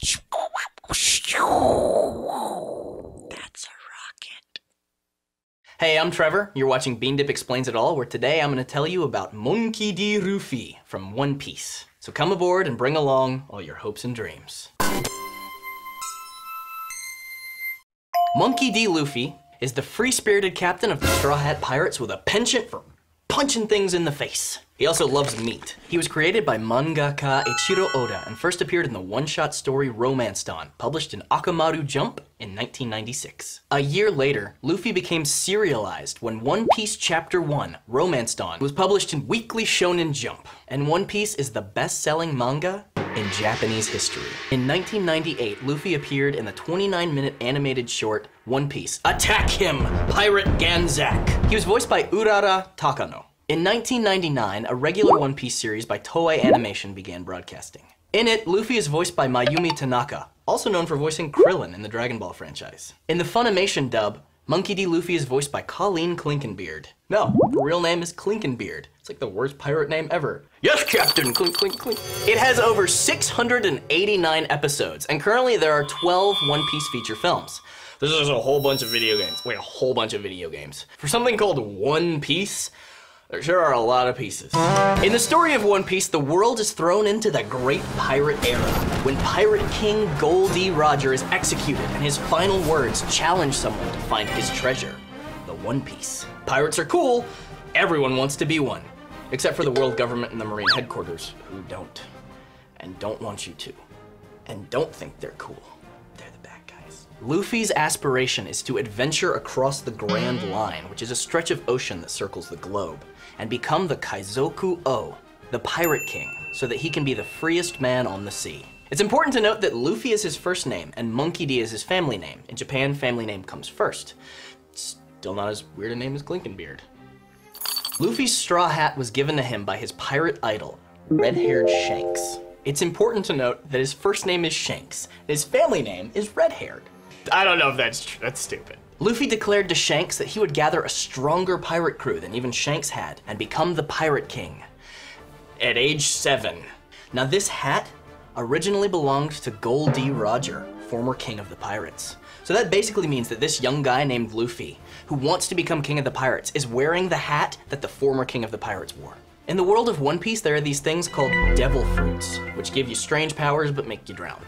That's a rocket. Hey, I'm Trevor. You're watching Bean Dip Explains It All, where today I'm going to tell you about Monkey D. Luffy from One Piece. So come aboard and bring along all your hopes and dreams. Monkey D. Luffy is the free-spirited captain of the Straw Hat Pirates with a penchant for punching things in the face. He also loves meat. He was created by mangaka Eiichiro Oda and first appeared in the one-shot story Romance Dawn, published in Akamaru Jump in 1996. A year later, Luffy became serialized when One Piece Chapter 1, Romance Dawn, was published in Weekly Shonen Jump. And One Piece is the best-selling manga in Japanese history. In 1998, Luffy appeared in the 29-minute animated short One Piece, Attack Him, Pirate Ganzack. He was voiced by Urara Takano. In 1999, a regular One Piece series by Toei Animation began broadcasting. In it, Luffy is voiced by Mayumi Tanaka, also known for voicing Krillin in the Dragon Ball franchise. In the Funimation dub, Monkey D. Luffy is voiced by Colleen Clinkenbeard. No, her real name is Clinkenbeard. It's like the worst pirate name ever. Yes, Captain! Clink, clink, clink. It has over 689 episodes, and currently there are 12 One Piece feature films. There's just a whole bunch of video games. Wait, a whole bunch of video games. For something called One Piece, there sure are a lot of pieces. In the story of One Piece, the world is thrown into the Great Pirate Era, when Pirate King Gol D. Roger is executed and his final words challenge someone to find his treasure, the One Piece. Pirates are cool, everyone wants to be one, except for the world government and the Marine headquarters, who don't, and don't want you to, and don't think they're cool. They're the bad guys. Luffy's aspiration is to adventure across the Grand Line, which is a stretch of ocean that circles the globe, and become the Kaizoku O, the Pirate King, so that he can be the freest man on the sea. It's important to note that Luffy is his first name and Monkey D is his family name. In Japan, family name comes first. It's still not as weird a name as Clinkenbeard. Luffy's straw hat was given to him by his pirate idol, red-haired Shanks. It's important to note that his first name is Shanks, and his family name is red-haired. I don't know if that's true, that's stupid. Luffy declared to Shanks that he would gather a stronger pirate crew than even Shanks had and become the Pirate King at age 7. Now this hat originally belonged to Gol D. Roger, former king of the pirates. So that basically means that this young guy named Luffy, who wants to become king of the pirates, is wearing the hat that the former king of the pirates wore. In the world of One Piece, there are these things called devil fruits, which give you strange powers but make you drown.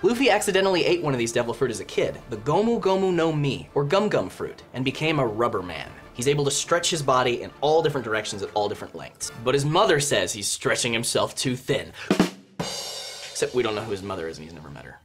Luffy accidentally ate one of these devil fruit as a kid, the Gomu Gomu no Mi, or Gum Gum fruit, and became a rubber man. He's able to stretch his body in all different directions at all different lengths. But his mother says he's stretching himself too thin. Except we don't know who his mother is and he's never met her.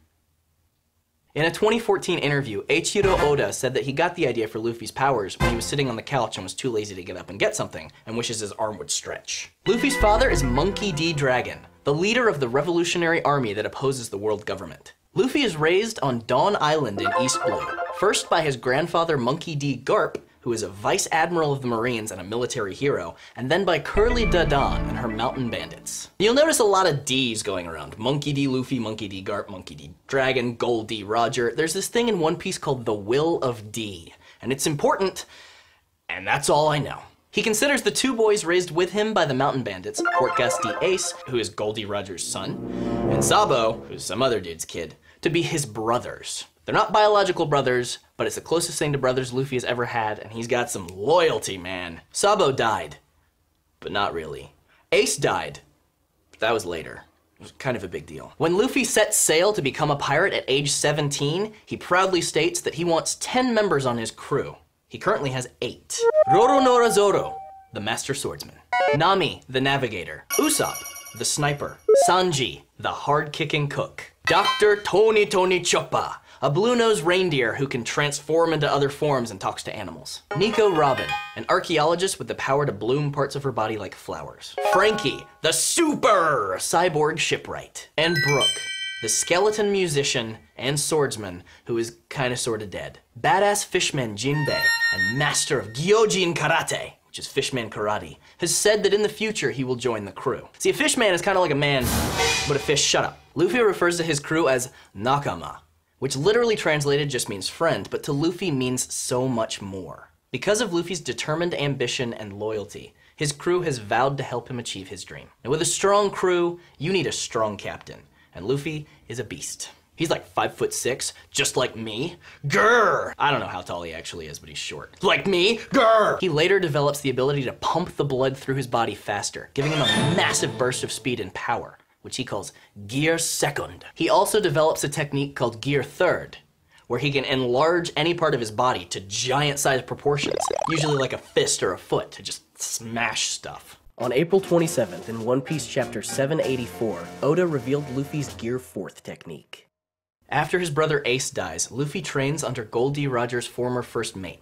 In a 2014 interview, Eiichiro Oda said that he got the idea for Luffy's powers when he was sitting on the couch and was too lazy to get up and get something, and wishes his arm would stretch. Luffy's father is Monkey D. Dragon, the leader of the revolutionary army that opposes the world government. Luffy is raised on Dawn Island in East Blue, first by his grandfather Monkey D. Garp, who is a vice admiral of the Marines and a military hero, and then by Curly Da Dawn and her mountain bandits. You'll notice a lot of D's going around. Monkey D. Luffy, Monkey D. Garp, Monkey D. Dragon, Gol D. Roger. There's this thing in One Piece called the Will of D, and it's important, and that's all I know. He considers the two boys raised with him by the mountain bandits, Portgas D. Ace, who is Gol D. Roger's son, and Sabo, who's some other dude's kid, to be his brothers. They're not biological brothers, but it's the closest thing to brothers Luffy has ever had, and he's got some loyalty, man. Sabo died, but not really. Ace died, but that was later. It was kind of a big deal. When Luffy sets sail to become a pirate at age 17, he proudly states that he wants 10 members on his crew. He currently has 8. Roronoa Zoro, the master swordsman. Nami, the navigator. Usopp, the sniper. Sanji, the hard-kicking cook. Dr. Tony Choppa, a blue-nosed reindeer who can transform into other forms and talks to animals. Nico Robin, an archaeologist with the power to bloom parts of her body like flowers. Frankie, the super cyborg shipwright. And Brooke, the skeleton musician and swordsman who is kinda sorta dead. Badass fishman Jinbei and master of Gyojin Karate, which is fishman karate, has said that in the future he will join the crew. See, a fishman is kinda like a man, but a fish, shut up. Luffy refers to his crew as Nakama, which literally translated just means friend, but to Luffy means so much more. Because of Luffy's determined ambition and loyalty, His crew has vowed to help him achieve his dream. And with a strong crew, you need a strong captain. And Luffy is a beast. He's like 5'6", just like me. Grr! I don't know how tall he actually is, but he's short. Like me? Grr! He later develops the ability to pump the blood through his body faster, giving him a massive burst of speed and power, which he calls Gear Second. He also develops a technique called Gear Third, where he can enlarge any part of his body to giant-sized proportions, usually like a fist or a foot, to just smash stuff. On April 27th, in One Piece chapter 784, Oda revealed Luffy's Gear Fourth technique. After his brother Ace dies, Luffy trains under Gold D. Roger's former first mate,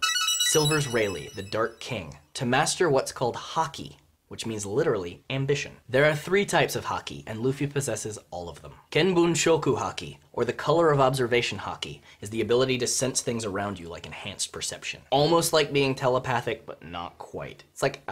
Silver's Rayleigh, the Dark King, to master what's called Haki, which means literally ambition. There are 3 types of Haki, and Luffy possesses all of them. Kenbun Shoku Haki, or the color of observation Haki, is the ability to sense things around you like enhanced perception. Almost like being telepathic, but not quite. It's like,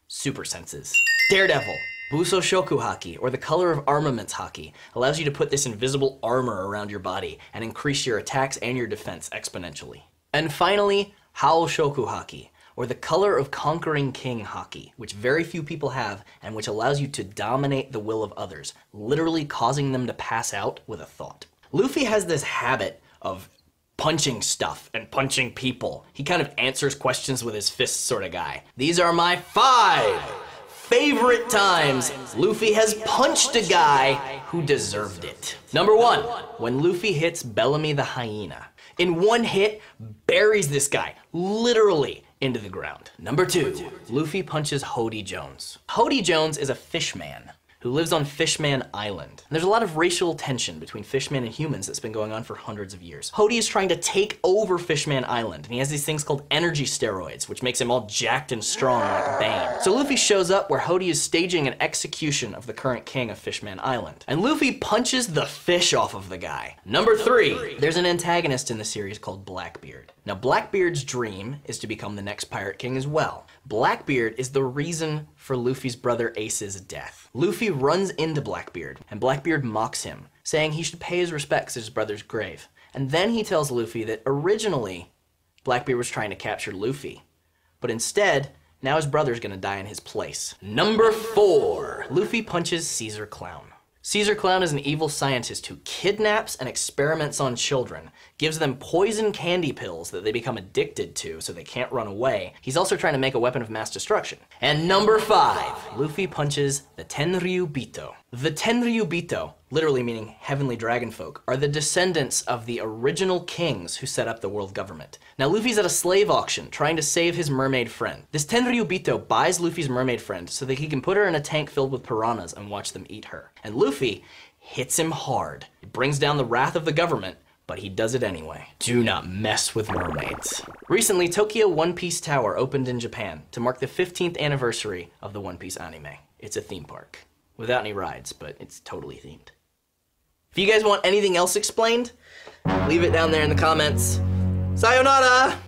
super senses. Daredevil. Buso Shoku Haki, or the color of armaments Haki, allows you to put this invisible armor around your body and increase your attacks and your defense exponentially. And finally, Hao Shoku Haki, or the color of conquering king Haki, which very few people have and which allows you to dominate the will of others, literally causing them to pass out with a thought. Luffy has this habit of punching stuff and punching people. He kind of answers questions with his fists sort of guy. These are my 5 favorite times Luffy has punched a guy who deserved it. Number 1, when Luffy hits Bellamy the Hyena. In one hit, buries this guy, literally, into the ground. Number 2, Luffy punches Hody Jones. Hody Jones is a fishman who lives on Fishman Island. And there's a lot of racial tension between fishmen and humans that's been going on for hundreds of years. Hody is trying to take over Fishman Island, and he has these things called energy steroids, which makes him all jacked and strong like Bane. So Luffy shows up where Hody is staging an execution of the current king of Fishman Island. And Luffy punches the fish off of the guy. Number 3, there's an antagonist in the series called Blackbeard. Now Blackbeard's dream is to become the next pirate king as well. Blackbeard is the reason for Luffy's brother Ace's death. Luffy runs into Blackbeard, and Blackbeard mocks him, saying he should pay his respects at his brother's grave. And then he tells Luffy that originally, Blackbeard was trying to capture Luffy, but instead, now his brother's gonna die in his place. Number 4, Luffy punches Caesar Clown. Caesar Clown is an evil scientist who kidnaps and experiments on children, gives them poison candy pills that they become addicted to so they can't run away. He's also trying to make a weapon of mass destruction. And number 5, Luffy punches the Tenryu Bito. The Tenryu Bito, literally meaning heavenly dragon folk, are the descendants of the original kings who set up the world government. Now Luffy's at a slave auction trying to save his mermaid friend. This Tenryu Bito buys Luffy's mermaid friend so that he can put her in a tank filled with piranhas and watch them eat her. And Luffy hits him hard. It brings down the wrath of the government, but he does it anyway. Do not mess with mermaids. Recently, Tokyo One Piece Tower opened in Japan to mark the 15th anniversary of the One Piece anime. It's a theme park. Without any rides, but it's totally themed. If you guys want anything else explained, leave it down there in the comments. Sayonara!